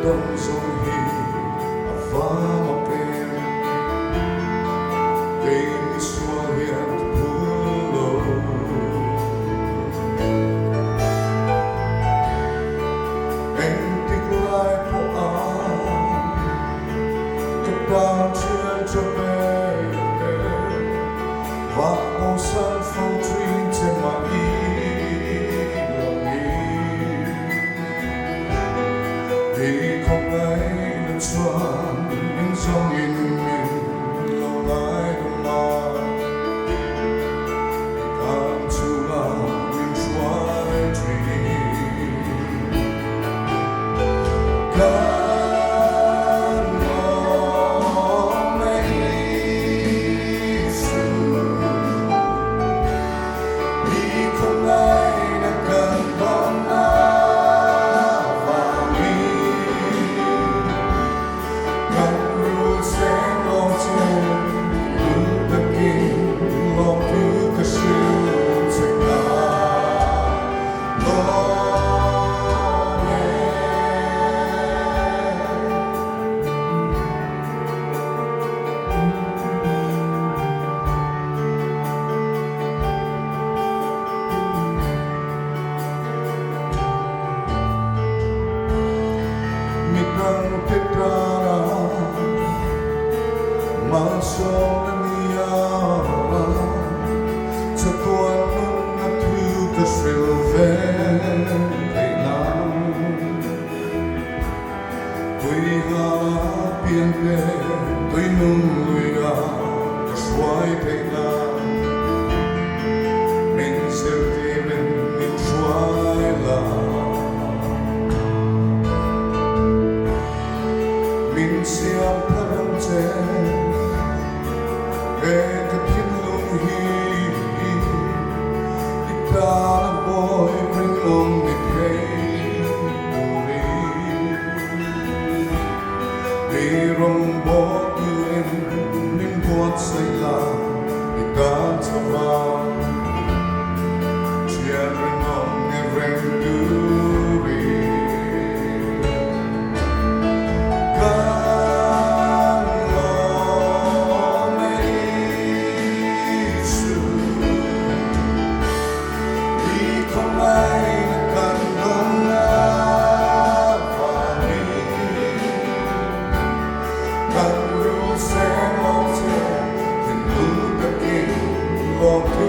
Đông rồi và một bên bên xua hiện pulo anh thích lại po ao các bạn chưa cho bé và màu xanh phong truyện trên mặt vì không ai được xoan những dòng in mình lâu lại đông mà cảm xúc nào mình xoa để truy cơn mộng ấy xưa vì không ai đã cần con Masuk dunia setuan aku kesilven hilang Tuy harapin tuy nungguya kesuai hilang Min sirtimen min suaila Min siap terangcen Về các thiên lung hi Ít ta bôi mình ôm mệt hay bù đi Vì rong bó yêu em Mình buat say làm Ít ta cho vào Chia rừng ông nghe rèm đưa đi Oh